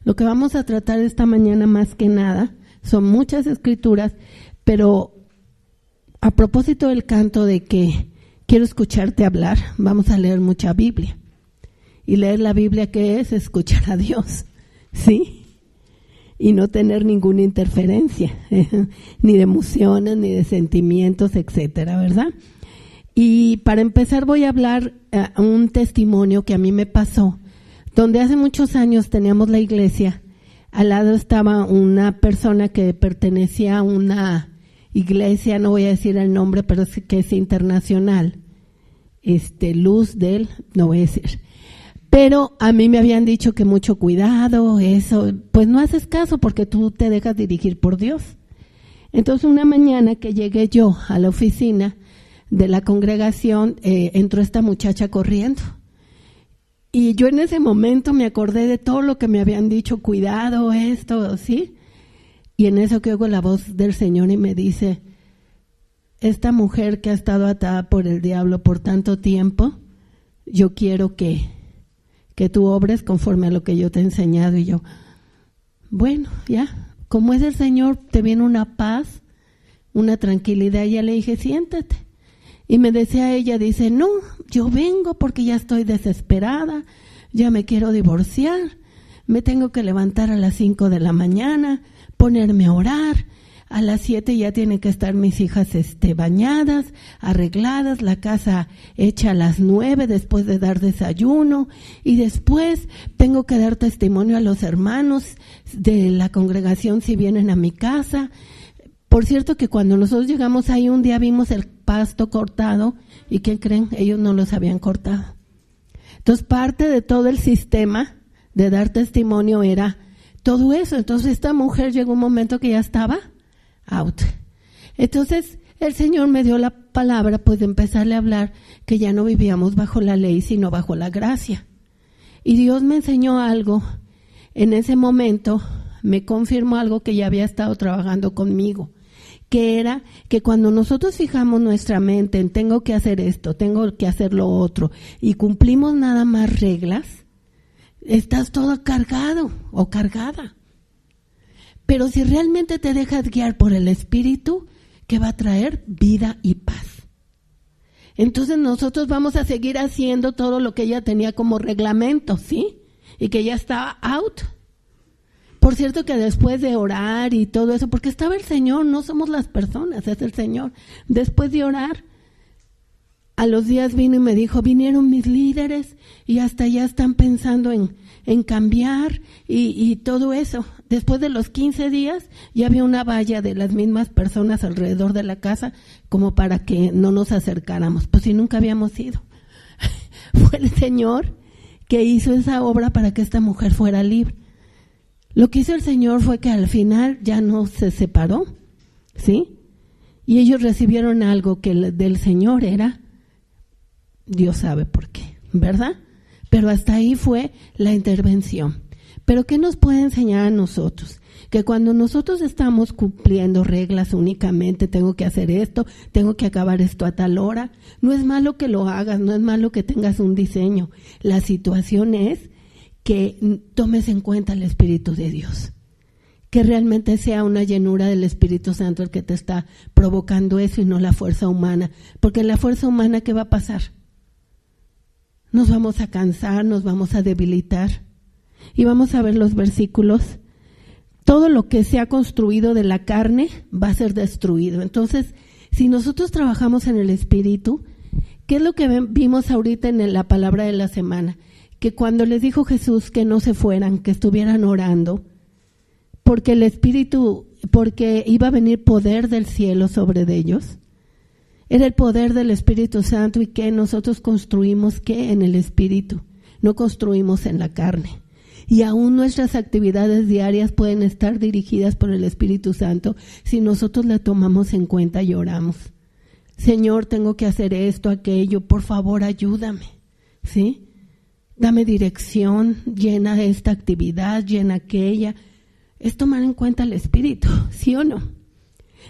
Lo que vamos a tratar esta mañana más que nada son muchas escrituras, pero a propósito del canto de que quiero escucharte hablar, vamos a leer mucha Biblia. Y leer la Biblia, ¿qué es? Escuchar a Dios, ¿sí? Y no tener ninguna interferencia, ni de emociones, ni de sentimientos, etcétera, ¿verdad? Y para empezar voy a hablar un testimonio que a mí me pasó, donde hace muchos años teníamos la iglesia, al lado estaba una persona que pertenecía a una iglesia, no voy a decir el nombre, pero sí que es internacional, Luz del, no voy a decir, pero a mí me habían dicho que mucho cuidado, eso, pues no haces caso porque tú te dejas dirigir por Dios. Entonces una mañana que llegué yo a la oficina de la congregación, entró esta muchacha corriendo. Y yo en ese momento me acordé de todo lo que me habían dicho, cuidado, esto, ¿sí? Y en eso que oigo la voz del Señor y me dice, esta mujer que ha estado atada por el diablo por tanto tiempo, yo quiero que tú obres conforme a lo que yo te he enseñado. Y yo, bueno, ya, como es el Señor, te viene una paz, una tranquilidad. Y ya le dije, siéntate. Y me decía ella, dice, no, yo vengo porque ya estoy desesperada, ya me quiero divorciar, me tengo que levantar a las 5 de la mañana, ponerme a orar, a las 7 ya tienen que estar mis hijas bañadas, arregladas, la casa hecha a las 9 después de dar desayuno, y después tengo que dar testimonio a los hermanos de la congregación si vienen a mi casa. Por cierto que cuando nosotros llegamos ahí un día vimos el pasto cortado y ¿qué creen? Ellos no los habían cortado. Entonces parte de todo el sistema de dar testimonio era todo eso. Entonces esta mujer llegó un momento que ya estaba out. Entonces el Señor me dio la palabra pues de empezarle a hablar que ya no vivíamos bajo la ley sino bajo la gracia. Y Dios me enseñó algo en ese momento, me confirmó algo que ya había estado trabajando conmigo, que era que cuando nosotros fijamos nuestra mente en tengo que hacer esto, tengo que hacer lo otro, y cumplimos nada más reglas, estás todo cargado o cargada. Pero si realmente te dejas guiar por el Espíritu, que va a traer vida y paz. Entonces nosotros vamos a seguir haciendo todo lo que ella tenía como reglamento, ¿sí? Y que ya estaba out. Por cierto que después de orar y todo eso, porque estaba el Señor, no somos las personas, es el Señor. Después de orar, a los días vino y me dijo, vinieron mis líderes y hasta ya están pensando en cambiar y todo eso. Después de los 15 días ya había una valla de las mismas personas alrededor de la casa como para que no nos acercáramos, pues si nunca habíamos ido. Fue el Señor que hizo esa obra para que esta mujer fuera libre. Lo que hizo el Señor fue que al final ya no se separó, ¿sí? Y ellos recibieron algo que del Señor era, Dios sabe por qué, ¿verdad? Pero hasta ahí fue la intervención. Pero ¿qué nos puede enseñar a nosotros? Que cuando nosotros estamos cumpliendo reglas únicamente, tengo que hacer esto, tengo que acabar esto a tal hora, no es malo que lo hagas, no es malo que tengas un diseño. La situación es que tomes en cuenta el Espíritu de Dios, que realmente sea una llenura del Espíritu Santo el que te está provocando eso y no la fuerza humana, porque en la fuerza humana ¿qué va a pasar? Nos vamos a cansar, nos vamos a debilitar y vamos a ver los versículos. Todo lo que se ha construido de la carne va a ser destruido. Entonces, si nosotros trabajamos en el Espíritu, ¿qué es lo que vimos ahorita en la palabra de la semana? Que cuando les dijo Jesús que no se fueran, que estuvieran orando, porque el Espíritu, porque iba a venir poder del cielo sobre ellos, era el poder del Espíritu Santo y que nosotros construimos ¿qué? En el Espíritu, no construimos en la carne. Y aún nuestras actividades diarias pueden estar dirigidas por el Espíritu Santo si nosotros la tomamos en cuenta y oramos. Señor, tengo que hacer esto, aquello, por favor ayúdame, ¿sí? Dame dirección, llena esta actividad, llena aquella. Es tomar en cuenta el Espíritu, ¿sí o no?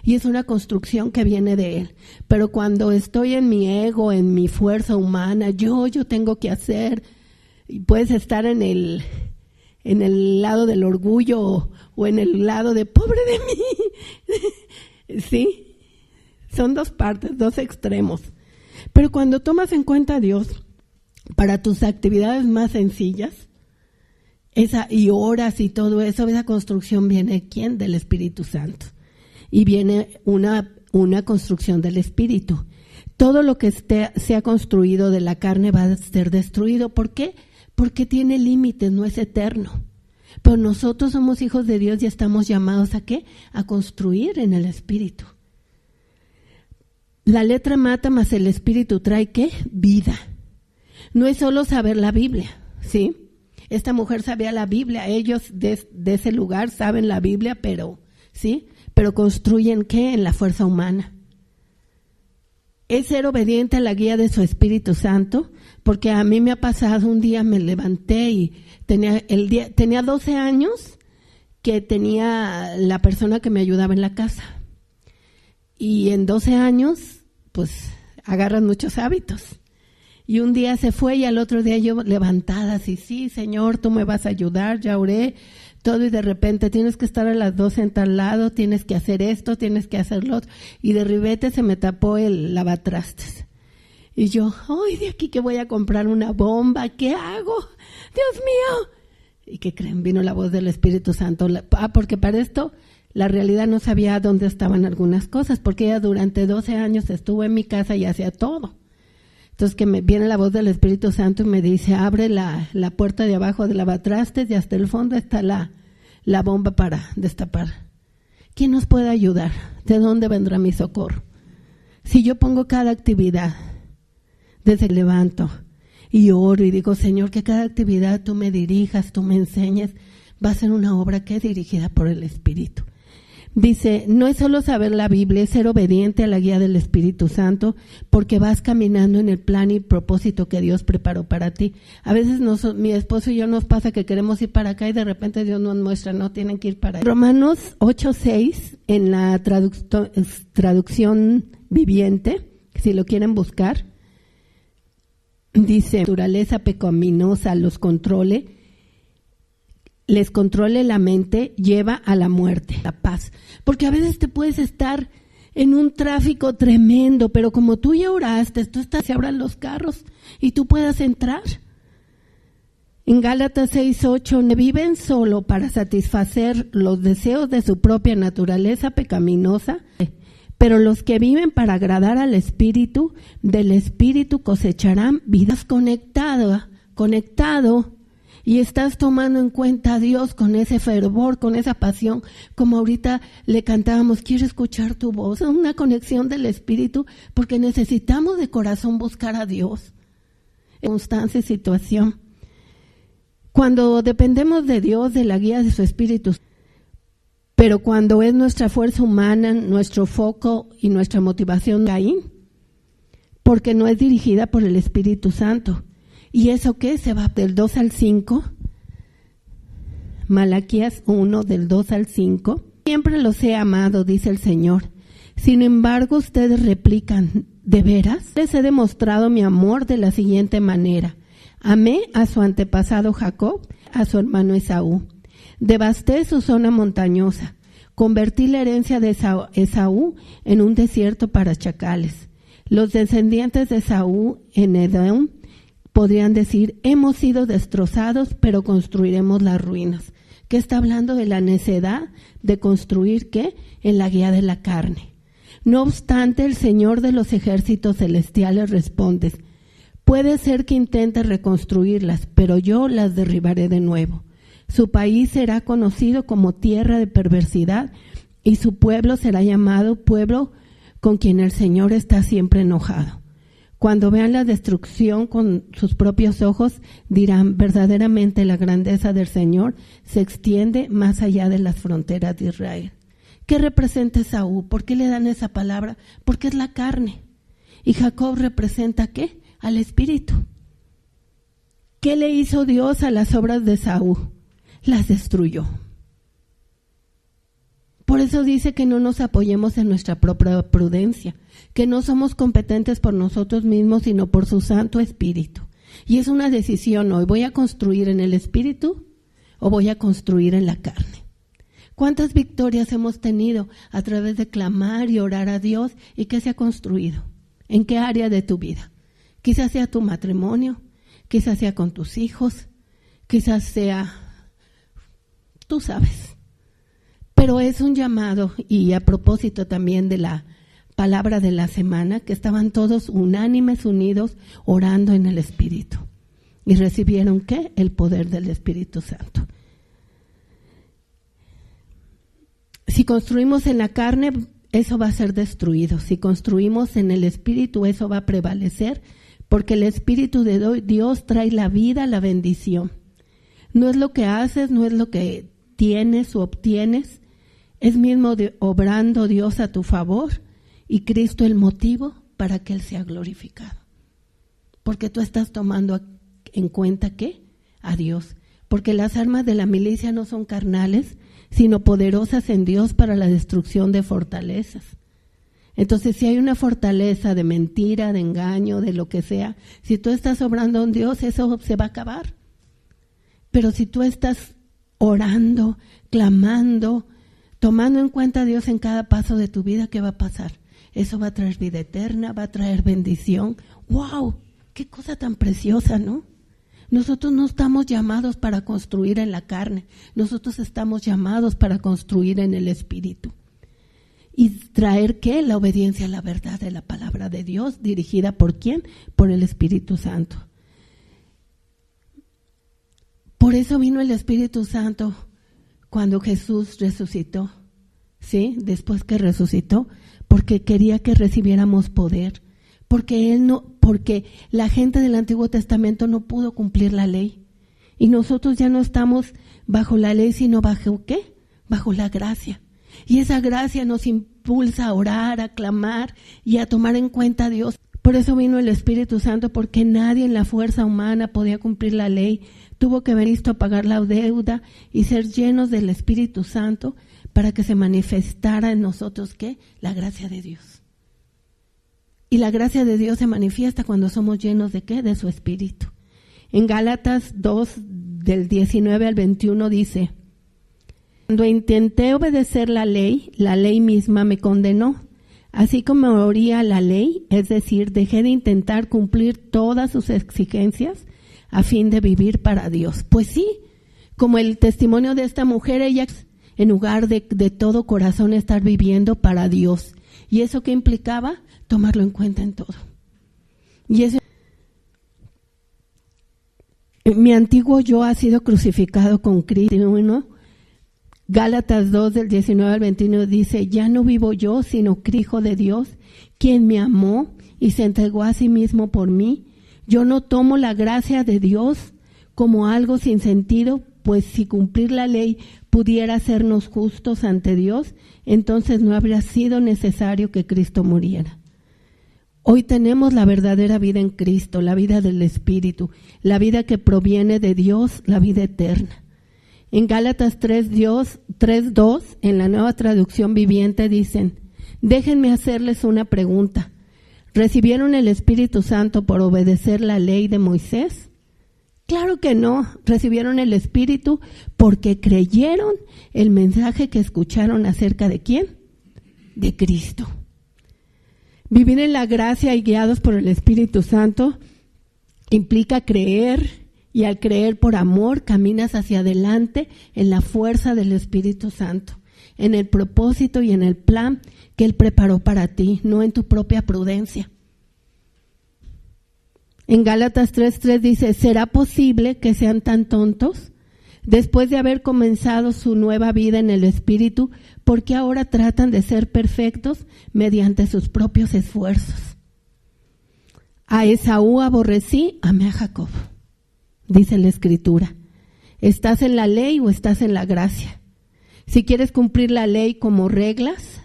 Y es una construcción que viene de Él. Pero cuando estoy en mi ego, en mi fuerza humana, yo tengo que hacer, y puedes estar en en el lado del orgullo o en el lado de pobre de mí. ¿Sí? Son dos partes, dos extremos. Pero cuando tomas en cuenta a Dios para tus actividades más sencillas, y oras y todo eso, esa construcción viene ¿quién? Del Espíritu Santo. Y viene una construcción del Espíritu. Todo lo que sea construido de la carne va a ser destruido. ¿Por qué? Porque tiene límites, no es eterno. Pero nosotros somos hijos de Dios y estamos llamados ¿a qué? A construir en el Espíritu. La letra mata, mas el Espíritu trae ¿qué? Vida. No es solo saber la Biblia, ¿sí? Esta mujer sabía la Biblia, ellos de ese lugar saben la Biblia, pero ¿sí? Pero construyen ¿qué? En la fuerza humana. Es ser obediente a la guía de su Espíritu Santo, porque a mí me ha pasado, un día me levanté y tenía 12 años que tenía la persona que me ayudaba en la casa. Y en 12 años, pues, agarran muchos hábitos. Y un día se fue y al otro día yo levantada, así, sí, Señor, tú me vas a ayudar, ya oré, todo, y de repente tienes que estar a las 12 en tal lado, tienes que hacer esto, tienes que hacer lo otro. Y de ribete se me tapó el lavatrastes. Y yo, ay, de aquí que voy a comprar una bomba, ¿qué hago? ¡Dios mío! ¿Y qué creen? Vino la voz del Espíritu Santo. Porque para esto la realidad no sabía dónde estaban algunas cosas, porque ella durante 12 años estuvo en mi casa y hacía todo. Entonces que me viene la voz del Espíritu Santo y me dice, abre la puerta de abajo del lavatrastes y hasta el fondo está la bomba para destapar. ¿Quién nos puede ayudar? ¿De dónde vendrá mi socorro? Si yo pongo cada actividad, desde que levanto y oro y digo, Señor, que cada actividad tú me dirijas, tú me enseñes, va a ser una obra que es dirigida por el Espíritu. Dice, no es solo saber la Biblia, es ser obediente a la guía del Espíritu Santo, porque vas caminando en el plan y propósito que Dios preparó para ti. A veces mi esposo y yo nos pasa que queremos ir para acá y de repente Dios nos muestra, no, tienen que ir para allá. Romanos 8:6, en la traducción viviente, si lo quieren buscar, dice, naturaleza pecaminosa les controle la mente, lleva a la muerte, la paz. Porque a veces te puedes estar en un tráfico tremendo, pero como tú ya oraste, se abran los carros y tú puedas entrar. En Gálatas 6:8, viven solo para satisfacer los deseos de su propia naturaleza pecaminosa, pero los que viven para agradar al Espíritu, del Espíritu cosecharán vidas. Conectado, y estás tomando en cuenta a Dios con ese fervor, con esa pasión, como ahorita le cantábamos, quiero escuchar tu voz, es una conexión del Espíritu, porque necesitamos de corazón buscar a Dios en constante situación. Cuando dependemos de Dios, de la guía de su Espíritu, pero cuando es nuestra fuerza humana, nuestro foco y nuestra motivación, Caín, porque no es dirigida por el Espíritu Santo. ¿Y eso qué? Se va del 2 al 5. Malaquías 1, del 2 al 5. Siempre los he amado, dice el Señor. Sin embargo, ustedes replican, ¿de veras? Les he demostrado mi amor de la siguiente manera. Amé a su antepasado Jacob, a su hermano Esaú. Devasté su zona montañosa. Convertí la herencia de Esaú en un desierto para chacales. Los descendientes de Esaú en Edom podrían decir, hemos sido destrozados, pero construiremos las ruinas. ¿Qué está hablando? De la necedad de construir, ¿qué? En la guía de la carne. No obstante, el Señor de los ejércitos celestiales responde, puede ser que intente reconstruirlas, pero yo las derribaré de nuevo. Su país será conocido como tierra de perversidad y su pueblo será llamado pueblo con quien el Señor está siempre enojado. Cuando vean la destrucción con sus propios ojos, dirán, verdaderamente la grandeza del Señor se extiende más allá de las fronteras de Israel. ¿Qué representa Esaú? ¿Por qué le dan esa palabra? Porque es la carne. ¿Y Jacob representa qué? Al Espíritu. ¿Qué le hizo Dios a las obras de Esaú? Las destruyó. Por eso dice que no nos apoyemos en nuestra propia prudencia, que no somos competentes por nosotros mismos, sino por su Santo Espíritu. Y es una decisión hoy, ¿voy a construir en el Espíritu o voy a construir en la carne? ¿Cuántas victorias hemos tenido a través de clamar y orar a Dios y qué se ha construido? ¿En qué área de tu vida? Quizás sea tu matrimonio, quizás sea con tus hijos, quizás sea, tú sabes. Pero es un llamado, y a propósito también de la palabra de la semana, que estaban todos unánimes, unidos, orando en el Espíritu. ¿Y recibieron qué? El poder del Espíritu Santo. Si construimos en la carne, eso va a ser destruido. Si construimos en el Espíritu, eso va a prevalecer, porque el Espíritu de Dios trae la vida, la bendición. No es lo que haces, no es lo que tienes o obtienes, es mismo obrando Dios a tu favor y Cristo el motivo para que Él sea glorificado. Porque tú estás tomando en cuenta ¿qué? A Dios. Porque las armas de la milicia no son carnales, sino poderosas en Dios para la destrucción de fortalezas. Entonces, si hay una fortaleza de mentira, de engaño, de lo que sea, si tú estás obrando en Dios, eso se va a acabar. Pero si tú estás orando, clamando, tomando en cuenta a Dios en cada paso de tu vida, ¿qué va a pasar? Eso va a traer vida eterna, va a traer bendición. ¡Wow! ¡Qué cosa tan preciosa!, ¿no? Nosotros no estamos llamados para construir en la carne, nosotros estamos llamados para construir en el Espíritu. ¿Y traer qué? La obediencia a la verdad de la palabra de Dios, dirigida ¿por quién? Por el Espíritu Santo. Por eso vino el Espíritu Santo cuando Jesús resucitó, ¿sí? Después que resucitó, porque quería que recibiéramos poder. Porque la gente del Antiguo Testamento no pudo cumplir la ley. Y nosotros ya no estamos bajo la ley, sino bajo ¿qué? Bajo la gracia. Y esa gracia nos impulsa a orar, a clamar y a tomar en cuenta a Dios. Por eso vino el Espíritu Santo, porque nadie en la fuerza humana podía cumplir la ley. Tuvo que venir a pagar la deuda y ser llenos del Espíritu Santo para que se manifestara en nosotros ¿qué? La gracia de Dios. Y la gracia de Dios se manifiesta cuando somos llenos ¿de qué? De su Espíritu. En Gálatas 2, del 19 al 21 dice: cuando intenté obedecer la ley misma me condenó. Así como oría la ley, es decir, dejé de intentar cumplir todas sus exigencias a fin de vivir para Dios. Pues sí, como el testimonio de esta mujer, ella en lugar de todo corazón estar viviendo para Dios. ¿Y eso qué implicaba? Tomarlo en cuenta en todo. Y eso, mi antiguo yo ha sido crucificado con Cristo. Gálatas 2 del 19 al 21 dice: ya no vivo yo, sino Cristo de Dios, quien me amó y se entregó a sí mismo por mí. Yo no tomo la gracia de Dios como algo sin sentido, pues si cumplir la ley pudiera hacernos justos ante Dios, entonces no habría sido necesario que Cristo muriera. Hoy tenemos la verdadera vida en Cristo, la vida del Espíritu, la vida que proviene de Dios, la vida eterna. En Gálatas 3:2, en la Nueva Traducción Viviente, dicen: déjenme hacerles una pregunta. ¿Recibieron el Espíritu Santo por obedecer la ley de Moisés? Claro que no. Recibieron el Espíritu porque creyeron el mensaje que escucharon acerca de ¿quién? De Cristo. Vivir en la gracia y guiados por el Espíritu Santo implica creer, y al creer por amor caminas hacia adelante en la fuerza del Espíritu Santo, en el propósito y en el plan que Él preparó para ti, no en tu propia prudencia. En Gálatas 3:3 dice: ¿será posible que sean tan tontos? Después de haber comenzado su nueva vida en el Espíritu, ¿por qué ahora tratan de ser perfectos mediante sus propios esfuerzos? A Esaú aborrecí, amé a Jacob, dice la Escritura. ¿Estás en la ley o estás en la gracia? Si quieres cumplir la ley como reglas,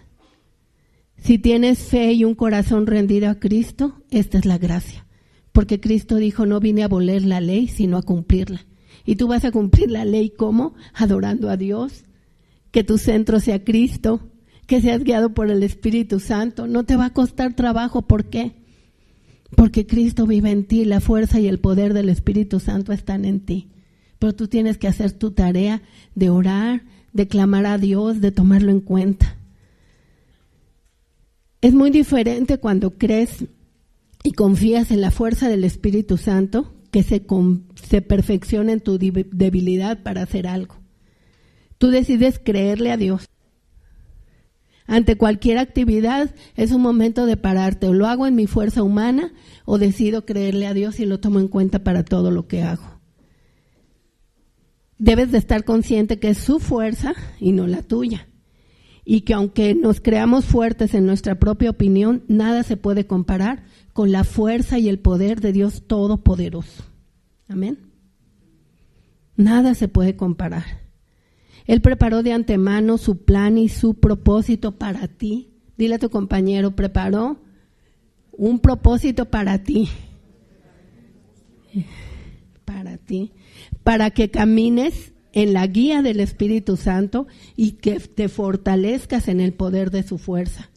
si tienes fe y un corazón rendido a Cristo, esta es la gracia. Porque Cristo dijo: no vine a abolir la ley, sino a cumplirla. Y tú vas a cumplir la ley ¿cómo? Adorando a Dios, que tu centro sea Cristo, que seas guiado por el Espíritu Santo. No te va a costar trabajo. ¿Por qué? Porque Cristo vive en ti, la fuerza y el poder del Espíritu Santo están en ti. pero tú tienes que hacer tu tarea de orar, de clamar a Dios, de tomarlo en cuenta. Es muy diferente cuando crees y confías en la fuerza del Espíritu Santo, que se perfecciona en tu debilidad para hacer algo. Tú decides creerle a Dios. Ante cualquier actividad es un momento de pararte. O lo hago en mi fuerza humana o decido creerle a Dios y lo tomo en cuenta para todo lo que hago. Debes de estar consciente que es su fuerza y no la tuya. Y que aunque nos creamos fuertes en nuestra propia opinión, nada se puede comparar con la fuerza y el poder de Dios Todopoderoso. Amén. Nada se puede comparar. Él preparó de antemano su plan y su propósito para ti. Dile a tu compañero, preparó un propósito para ti. Para ti. Para que camines en la guía del Espíritu Santo y que te fortalezcas en el poder de su fuerza.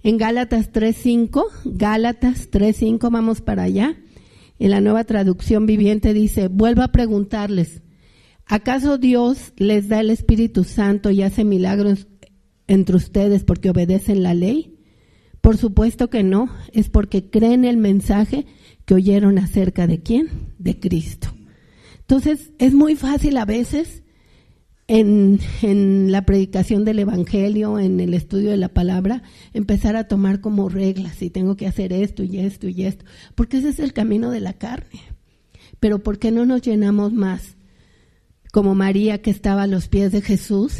En Gálatas 3:5, vamos para allá. En la Nueva Traducción Viviente dice, vuelvo a preguntarles, ¿acaso Dios les da el Espíritu Santo y hace milagros entre ustedes porque obedecen la ley? Por supuesto que no, es porque creen el mensaje que oyeron acerca de ¿quién? De Cristo. Entonces, es muy fácil a veces en la predicación del Evangelio, en el estudio de la palabra, empezar a tomar como reglas, y tengo que hacer esto y esto y esto, porque ese es el camino de la carne. Pero ¿por qué no nos llenamos más? Como María, que estaba a los pies de Jesús,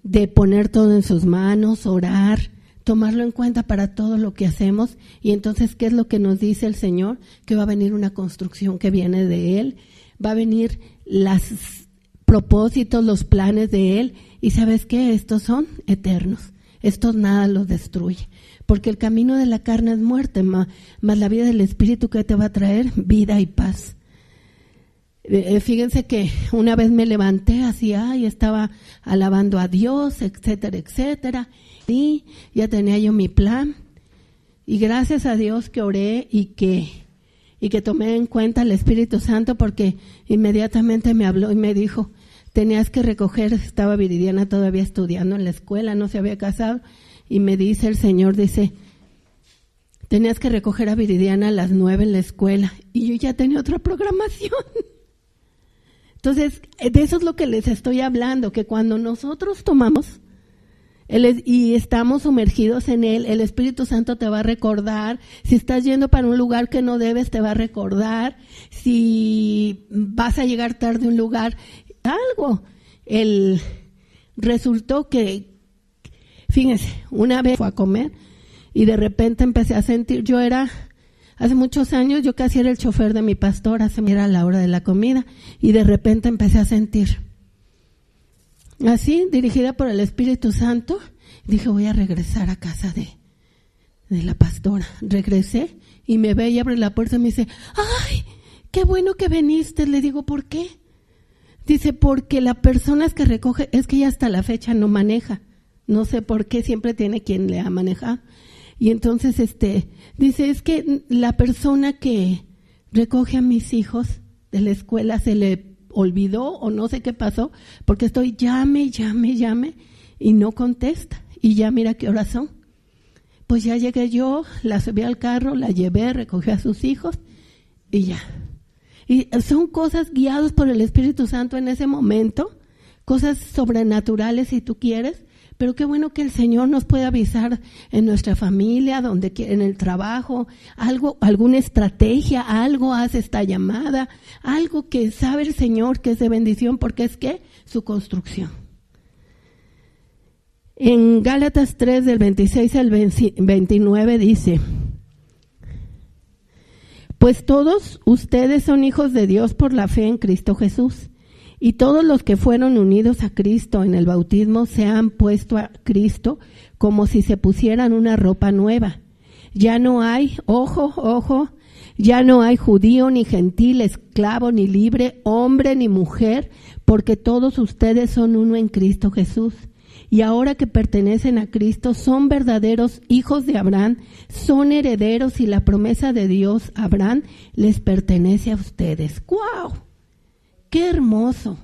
de poner todo en sus manos, orar, tomarlo en cuenta para todo lo que hacemos. Y entonces, ¿qué es lo que nos dice el Señor? Que va a venir una construcción que viene de Él, va a venir los propósitos, los planes de Él. Y ¿sabes qué? Estos son eternos. Estos nada los destruye. Porque el camino de la carne es muerte, más la vida del Espíritu que te va a traer vida y paz. Fíjense que una vez me levanté así, y estaba alabando a Dios, etcétera, etcétera, y ya tenía yo mi plan, y gracias a Dios que oré y que tomé en cuenta al Espíritu Santo, porque inmediatamente me habló y me dijo, tenías que recoger, estaba Viridiana todavía estudiando en la escuela, no se había casado, y me dice el Señor, dice, tenías que recoger a Viridiana a las 9 en la escuela, y yo ya tenía otra programación. Entonces, de eso es lo que les estoy hablando, que cuando nosotros tomamos y estamos sumergidos en Él, el Espíritu Santo te va a recordar. Si estás yendo para un lugar que no debes, te va a recordar. Si vas a llegar tarde a un lugar, algo. Resultó que, fíjense, una vez fue a comer y de repente empecé a sentir, hace muchos años yo casi era el chofer de mi pastor, era la hora de la comida, y de repente empecé a sentir, así, dirigida por el Espíritu Santo, dije, voy a regresar a casa de la pastora. Regresé y me ve y abre la puerta y me dice, ¡ay, qué bueno que viniste! Le digo, ¿por qué? Dice, porque la persona que recoge, es que ya hasta la fecha no maneja, no sé por qué, siempre tiene quien le ha manejado. Y entonces dice, es que la persona que recoge a mis hijos de la escuela se le olvidó o no sé qué pasó, porque estoy llame y no contesta. Y ya mira qué horas son. Pues ya llegué yo, la subí al carro, la llevé, recogí a sus hijos y ya. Y son cosas guiadas por el Espíritu Santo en ese momento, cosas sobrenaturales si tú quieres. Pero qué bueno que el Señor nos puede avisar en nuestra familia, en el trabajo, alguna estrategia, algo hace esta llamada, algo que sabe el Señor que es de bendición, porque es que su construcción. En Gálatas 3, del 26 al 29 dice, pues todos ustedes son hijos de Dios por la fe en Cristo Jesús. Y todos los que fueron unidos a Cristo en el bautismo se han puesto a Cristo como si se pusieran una ropa nueva. Ya no hay, ojo, ya no hay judío ni gentil, esclavo ni libre, hombre ni mujer, porque todos ustedes son uno en Cristo Jesús. Y ahora que pertenecen a Cristo, son verdaderos hijos de Abraham, son herederos y la promesa de Dios a Abraham les pertenece a ustedes. ¡Guau! ¡Qué hermoso!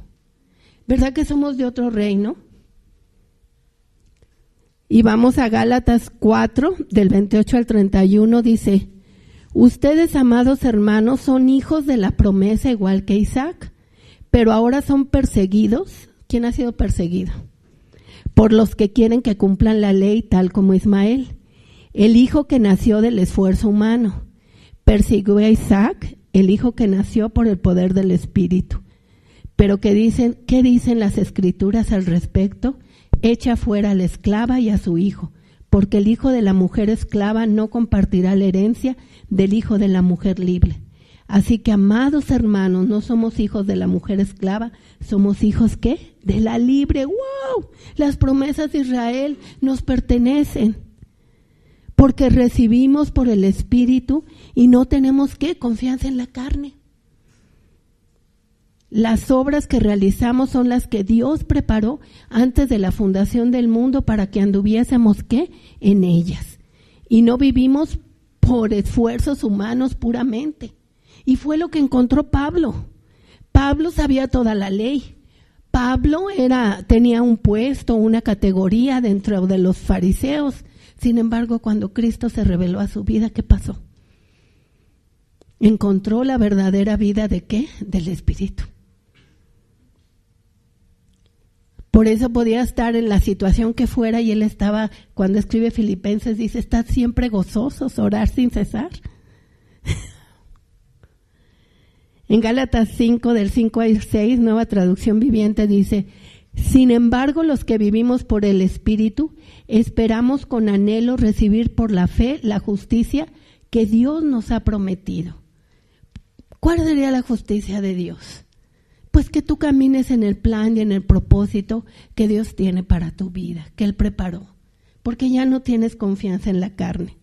¿Verdad que somos de otro reino? Y vamos a Gálatas 4, del 28 al 31, dice: ustedes, amados hermanos, son hijos de la promesa igual que Isaac, pero ahora son perseguidos. ¿Quién ha sido perseguido? Por los que quieren que cumplan la ley, tal como Ismael, el hijo que nació del esfuerzo humano. Persiguió a Isaac, el hijo que nació por el poder del Espíritu. Pero ¿qué dicen las Escrituras al respecto? Echa fuera a la esclava y a su hijo, porque el hijo de la mujer esclava no compartirá la herencia del hijo de la mujer libre. Así que, amados hermanos, no somos hijos de la mujer esclava, somos hijos, ¿qué? De la libre. ¡Wow! Las promesas de Israel nos pertenecen, porque recibimos por el Espíritu y no tenemos, ¿qué? Confianza en la carne. Las obras que realizamos son las que Dios preparó antes de la fundación del mundo para que anduviésemos, ¿qué? En ellas. Y no vivimos por esfuerzos humanos puramente. Y fue lo que encontró Pablo. Pablo sabía toda la ley. Pablo tenía un puesto, una categoría dentro de los fariseos. Sin embargo, cuando Cristo se reveló a su vida, ¿qué pasó? Encontró la verdadera vida ¿de qué? Del Espíritu. Por eso podía estar en la situación que fuera y él estaba, cuando escribe Filipenses, dice, estad siempre gozosos, orar sin cesar. En Gálatas 5, del 5 al 6, Nueva Traducción Viviente, dice: sin embargo, los que vivimos por el Espíritu, esperamos con anhelo recibir por la fe la justicia que Dios nos ha prometido. ¿Cuál sería la justicia de Dios? Pues que tú camines en el plan y en el propósito que Dios tiene para tu vida, que Él preparó. Porque ya no tienes confianza en la carne,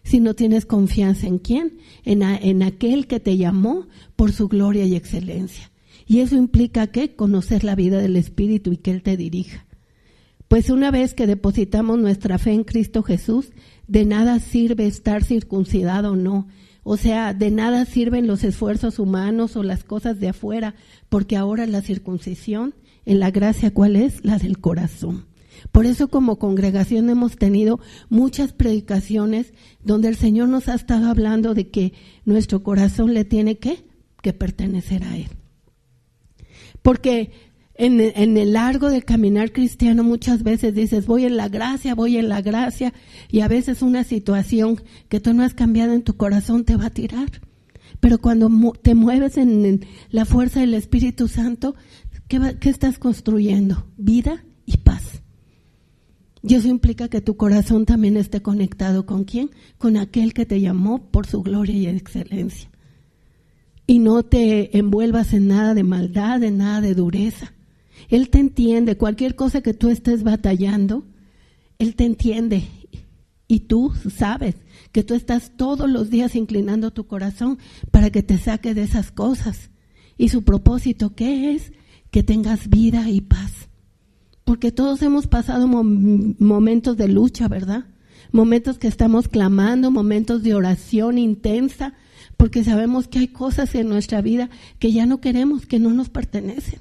sino tienes confianza ¿en quién? En aquel que te llamó por su gloria y excelencia. Y eso implica ¿qué? Conocer la vida del Espíritu y que Él te dirija. Pues una vez que depositamos nuestra fe en Cristo Jesús, de nada sirve estar circuncidado o no. O sea, de nada sirven los esfuerzos humanos o las cosas de afuera, porque ahora la circuncisión, en la gracia, ¿cuál es? La del corazón. Por eso como congregación hemos tenido muchas predicaciones donde el Señor nos ha estado hablando de que nuestro corazón le tiene que pertenecer a Él. Porque en el largo del caminar cristiano muchas veces dices, voy en la gracia, y a veces una situación que tú no has cambiado en tu corazón te va a tirar. Pero cuando te mueves en la fuerza del Espíritu Santo, ¿qué estás construyendo? Vida y paz. Y eso implica que tu corazón también esté conectado ¿con quién? Con aquel que te llamó por su gloria y excelencia. Y no te envuelvas en nada de maldad, en nada de dureza. Él te entiende, cualquier cosa que tú estés batallando, Él te entiende. Y tú sabes que tú estás todos los días inclinando tu corazón para que te saque de esas cosas. Y su propósito, ¿qué es? Que tengas vida y paz. Porque todos hemos pasado momentos de lucha, ¿verdad? Momentos que estamos clamando, momentos de oración intensa, porque sabemos que hay cosas en nuestra vida que ya no queremos, que no nos pertenecen.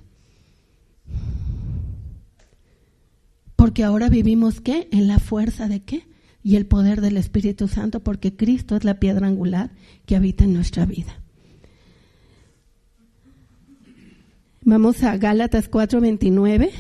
Porque ahora vivimos ¿qué? En la fuerza de ¿qué? Y el poder del Espíritu Santo, porque Cristo es la piedra angular que habita en nuestra vida. Vamos a Gálatas 4:29.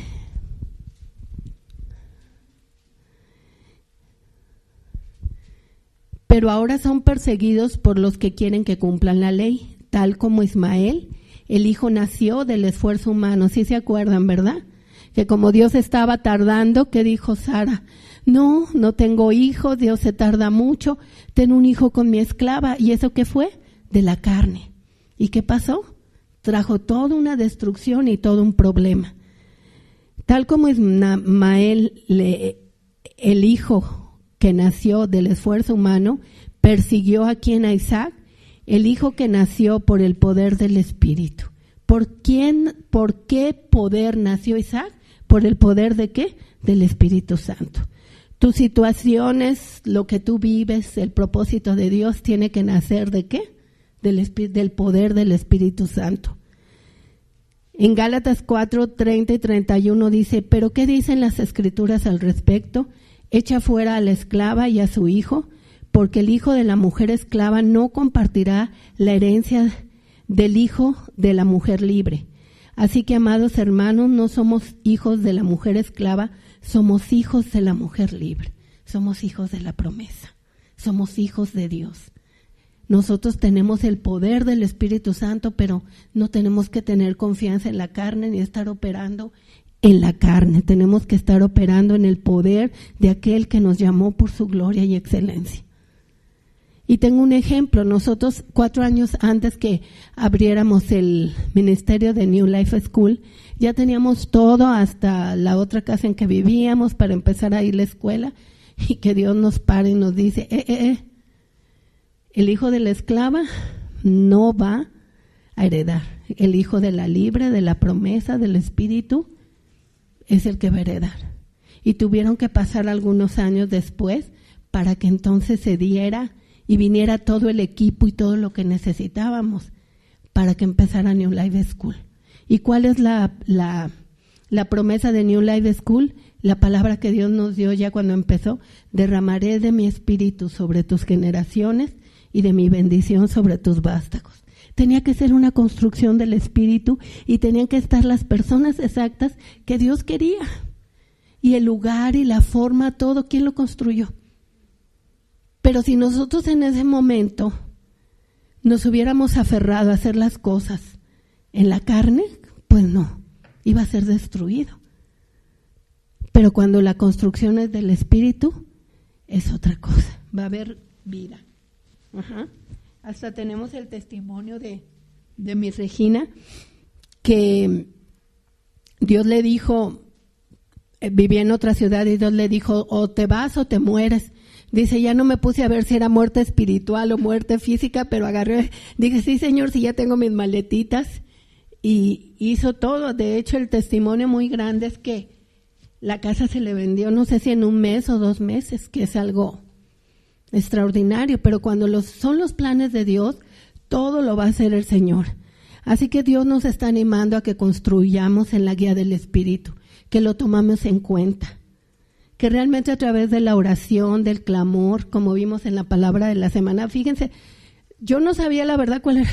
Pero ahora son perseguidos por los que quieren que cumplan la ley, tal como Ismael, el hijo nació del esfuerzo humano. ¿Sí se acuerdan, verdad? Que como Dios estaba tardando, ¿qué dijo Sara? No tengo hijo, Dios se tarda mucho, ten un hijo con mi esclava. ¿Y eso qué fue? De la carne. ¿Y qué pasó? Trajo toda una destrucción y todo un problema. Tal como Ismael, el hijo que nació del esfuerzo humano, persiguió a quien a Isaac, el hijo que nació por el poder del Espíritu. ¿Por qué poder nació Isaac? ¿Por el poder de qué? Del Espíritu Santo. Tus situaciones, lo que tú vives, el propósito de Dios tiene que nacer ¿de qué? Del poder del Espíritu Santo. En Gálatas 4:30 y 31 dice, ¿pero qué dicen las Escrituras al respecto? Echa fuera a la esclava y a su hijo, porque el hijo de la mujer esclava no compartirá la herencia del hijo de la mujer libre. Así que, amados hermanos, no somos hijos de la mujer esclava, somos hijos de la mujer libre. Somos hijos de la promesa. Somos hijos de Dios. Nosotros tenemos el poder del Espíritu Santo, pero no tenemos que tener confianza en la carne ni estar operando en la carne. Tenemos que estar operando en el poder de aquel que nos llamó por su gloria y excelencia. Y tengo un ejemplo. Nosotros 4 años antes que abriéramos el ministerio de New Life School, ya teníamos todo hasta la otra casa en que vivíamos para empezar a ir a la escuela, y que Dios nos para y nos dice, el hijo de la esclava no va a heredar. El hijo de la libre, de la promesa, del Espíritu, es el que va a heredar. Y tuvieron que pasar algunos años después para que entonces se diera y viniera todo el equipo y todo lo que necesitábamos para que empezara New Life School. ¿Y cuál es la promesa de New Life School? La palabra que Dios nos dio ya cuando empezó: derramaré de mi espíritu sobre tus generaciones y de mi bendición sobre tus vástagos. Tenía que ser una construcción del espíritu y tenían que estar las personas exactas que Dios quería. Y el lugar y la forma, todo, ¿quién lo construyó? Pero si nosotros en ese momento nos hubiéramos aferrado a hacer las cosas en la carne, pues no, iba a ser destruido. Pero cuando la construcción es del Espíritu, es otra cosa, va a haber vida. Ajá. Hasta tenemos el testimonio de mi Regina, que Dios le dijo, vivía en otra ciudad y Dios le dijo, o te vas o te mueres. Dice, ya no me puse a ver si era muerte espiritual o muerte física, pero agarré, dije, sí, Señor, si ya tengo mis maletitas, y hizo todo. De hecho, el testimonio muy grande es que la casa se le vendió, no sé si en 1 mes o 2 meses, que es algo extraordinario, pero cuando son los planes de Dios, todo lo va a hacer el Señor. Así que Dios nos está animando a que construyamos en la guía del Espíritu, que lo tomamos en cuenta, que realmente a través de la oración, del clamor, como vimos en la palabra de la semana, fíjense, yo no sabía la verdad cuál era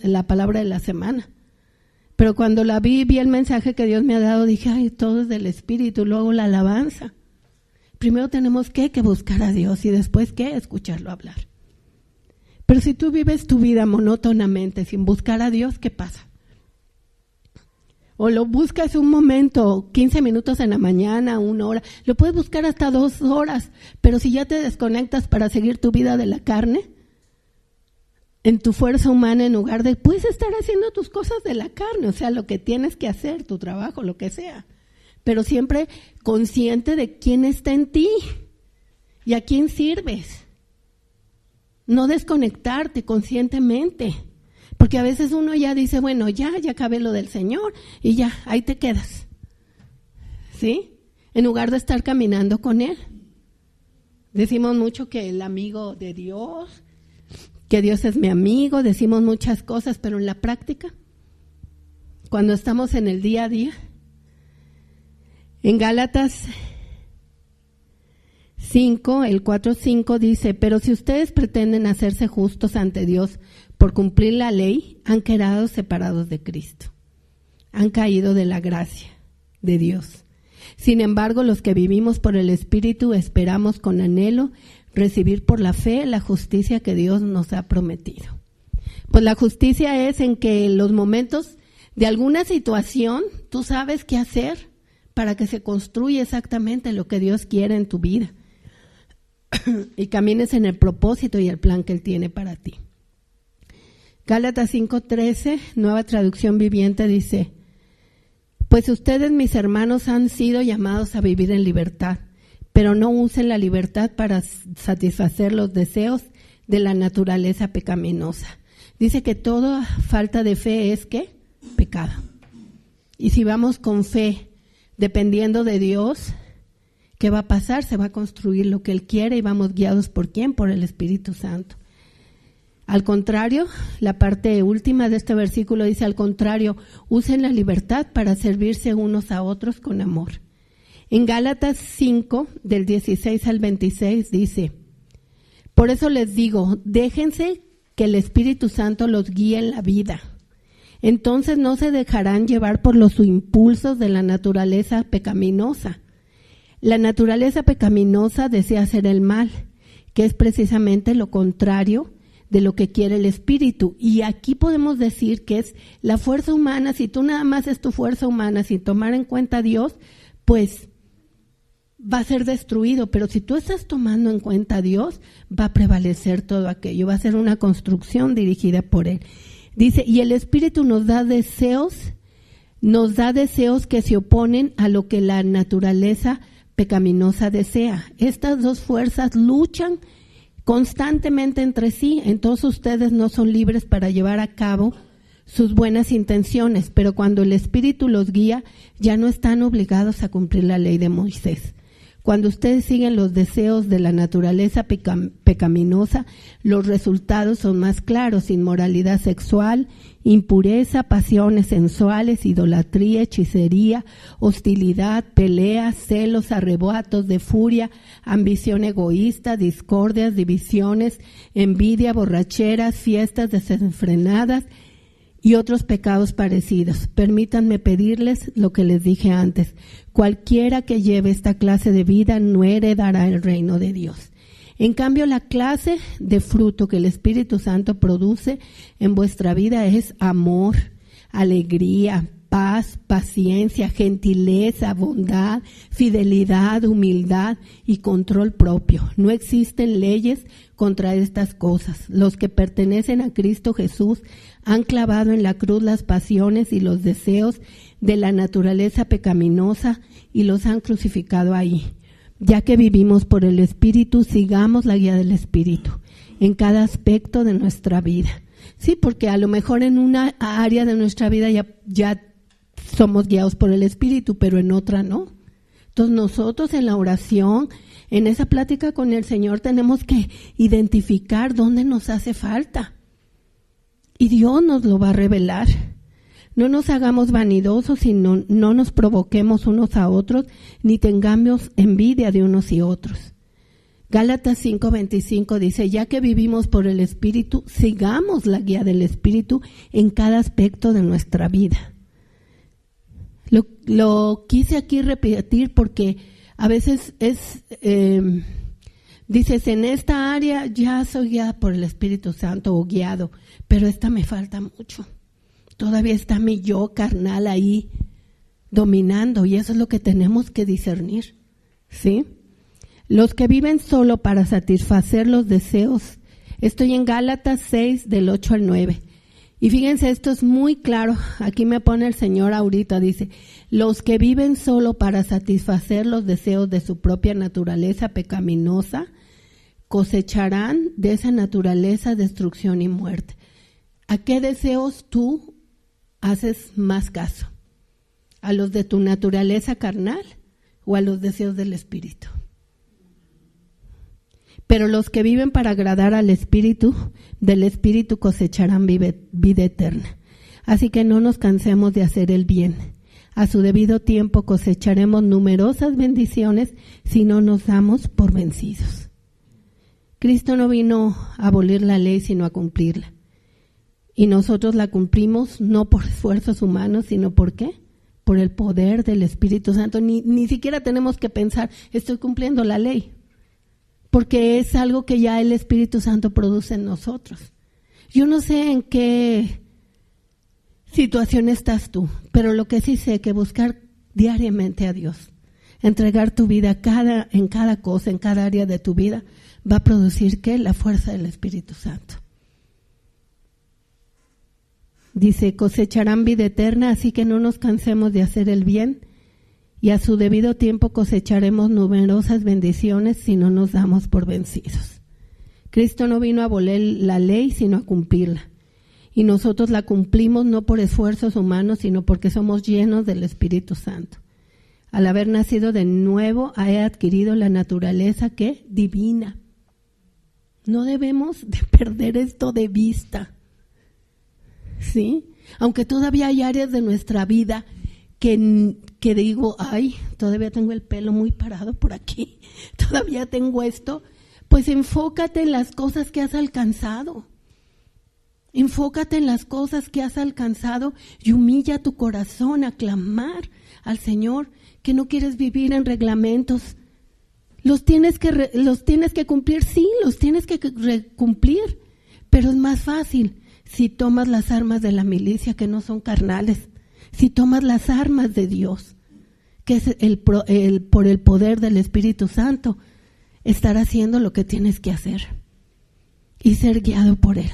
la palabra de la semana, pero cuando la vi el mensaje que Dios me ha dado, dije, ay, todo es del Espíritu, luego la alabanza. Primero tenemos que buscar a Dios y después escucharlo hablar. Pero si tú vives tu vida monótonamente sin buscar a Dios, ¿qué pasa? O lo buscas un momento, 15 minutos en la mañana, 1 hora, lo puedes buscar hasta 2 horas, pero si ya te desconectas para seguir tu vida de la carne, en tu fuerza humana, en lugar de, puedes estar haciendo tus cosas de la carne, o sea, lo que tienes que hacer, tu trabajo, lo que sea, pero siempre consciente de quién está en ti y a quién sirves. No desconectarte conscientemente, porque a veces uno ya dice, bueno, ya acabé lo del Señor y ya, ahí te quedas, ¿sí? En lugar de estar caminando con Él. Decimos mucho que el amigo de Dios, que Dios es mi amigo, decimos muchas cosas, pero en la práctica, cuando estamos en el día a día, en Gálatas 5, el 4:5 dice, pero si ustedes pretenden hacerse justos ante Dios por cumplir la ley, han quedado separados de Cristo, han caído de la gracia de Dios. Sin embargo, los que vivimos por el Espíritu esperamos con anhelo recibir por la fe la justicia que Dios nos ha prometido. Pues la justicia es en que en los momentos de alguna situación tú sabes qué hacer para que se construya exactamente lo que Dios quiere en tu vida y camines en el propósito y el plan que Él tiene para ti. Gálatas 5:13, Nueva Traducción Viviente, dice, pues ustedes, mis hermanos, han sido llamados a vivir en libertad, pero no usen la libertad para satisfacer los deseos de la naturaleza pecaminosa. Dice que toda falta de fe es, ¿qué? Pecado. Y si vamos con fe, dependiendo de Dios, ¿qué va a pasar? Se va a construir lo que Él quiere y vamos guiados ¿por quién? Por el Espíritu Santo. Al contrario, la parte última de este versículo dice, al contrario, usen la libertad para servirse unos a otros con amor. En Gálatas 5, del 16 al 26 dice, por eso les digo, déjense que el Espíritu Santo los guíe en la vida. Entonces no se dejarán llevar por los impulsos de la naturaleza pecaminosa. La naturaleza pecaminosa desea hacer el mal, que es precisamente lo contrario de lo que quiere el Espíritu. Y aquí podemos decir que es la fuerza humana. Si tú nada más es tu fuerza humana sin tomar en cuenta a Dios, pues va a ser destruido. Pero si tú estás tomando en cuenta a Dios, va a prevalecer todo aquello. Va a ser una construcción dirigida por Él. Dice, y el Espíritu nos da deseos que se oponen a lo que la naturaleza pecaminosa desea. Estas dos fuerzas luchan constantemente entre sí. Entonces ustedes no son libres para llevar a cabo sus buenas intenciones, pero cuando el Espíritu los guía, ya no están obligados a cumplir la ley de Moisés. Cuando ustedes siguen los deseos de la naturaleza pecaminosa, los resultados son más claros: inmoralidad sexual, impureza, pasiones sensuales, idolatría, hechicería, hostilidad, peleas, celos, arrebatos de furia, ambición egoísta, discordias, divisiones, envidia, borracheras, fiestas desenfrenadas y otros pecados parecidos. Permítanme pedirles lo que les dije antes. Cualquiera que lleve esta clase de vida no heredará el reino de Dios. En cambio, la clase de fruto que el Espíritu Santo produce en vuestra vida es amor, alegría, paz, paciencia, gentileza, bondad, fidelidad, humildad y control propio. No existen leyes contra estas cosas. Los que pertenecen a Cristo Jesús han clavado en la cruz las pasiones y los deseos de la naturaleza pecaminosa y los han crucificado ahí. Ya que vivimos por el Espíritu, sigamos la guía del Espíritu en cada aspecto de nuestra vida. Sí, porque a lo mejor en una área de nuestra vida ya somos guiados por el Espíritu, pero en otra no. Entonces nosotros en la oración, en esa plática con el Señor, tenemos que identificar dónde nos hace falta. Y Dios nos lo va a revelar. No nos hagamos vanidosos y no nos provoquemos unos a otros, ni tengamos envidia de unos y otros. Gálatas 5:25 dice, ya que vivimos por el Espíritu, sigamos la guía del Espíritu en cada aspecto de nuestra vida. Lo quise aquí repetir porque a veces dices, en esta área ya soy guiada por el Espíritu Santo o guiado, pero esta me falta mucho. Todavía está mi yo carnal ahí dominando, y eso es lo que tenemos que discernir, ¿sí? Los que viven solo para satisfacer los deseos. Estoy en Gálatas 6, del 8 al 9. Y fíjense, esto es muy claro. Aquí me pone el Señor ahorita, dice, los que viven solo para satisfacer los deseos de su propia naturaleza pecaminosa, cosecharán de esa naturaleza destrucción y muerte. ¿A qué deseos tú haces más caso? ¿A los de tu naturaleza carnal o a los deseos del Espíritu? Pero los que viven para agradar al Espíritu, del Espíritu cosecharán vida eterna. Así que no nos cansemos de hacer el bien. A su debido tiempo cosecharemos numerosas bendiciones si no nos damos por vencidos. Cristo no vino a abolir la ley, sino a cumplirla. Y nosotros la cumplimos no por esfuerzos humanos, sino ¿por qué? Por el poder del Espíritu Santo. Ni siquiera tenemos que pensar, estoy cumpliendo la ley, porque es algo que ya el Espíritu Santo produce en nosotros. Yo no sé en qué situación estás tú, pero lo que sí sé es que buscar diariamente a Dios, entregar tu vida en cada cosa, en cada área de tu vida, va a producir ¿qué? La fuerza del Espíritu Santo. Dice, cosecharán vida eterna, así que no nos cansemos de hacer el bien, y a su debido tiempo cosecharemos numerosas bendiciones si no nos damos por vencidos. Cristo no vino a abolir la ley, sino a cumplirla. Y nosotros la cumplimos no por esfuerzos humanos, sino porque somos llenos del Espíritu Santo. Al haber nacido de nuevo, he adquirido la naturaleza ¿qué? Divina. No debemos de perder esto de vista, ¿sí? Aunque todavía hay áreas de nuestra vida que digo, ay, todavía tengo el pelo muy parado por aquí, todavía tengo esto, pues enfócate en las cosas que has alcanzado. Enfócate en las cosas que has alcanzado y humilla tu corazón a clamar al Señor, que no quieres vivir en reglamentos. Los tienes que cumplir, sí, los tienes que cumplir, pero es más fácil si tomas las armas de la milicia que no son carnales, si tomas las armas de Dios, que es por el poder del Espíritu Santo, estar haciendo lo que tienes que hacer y ser guiado por Él.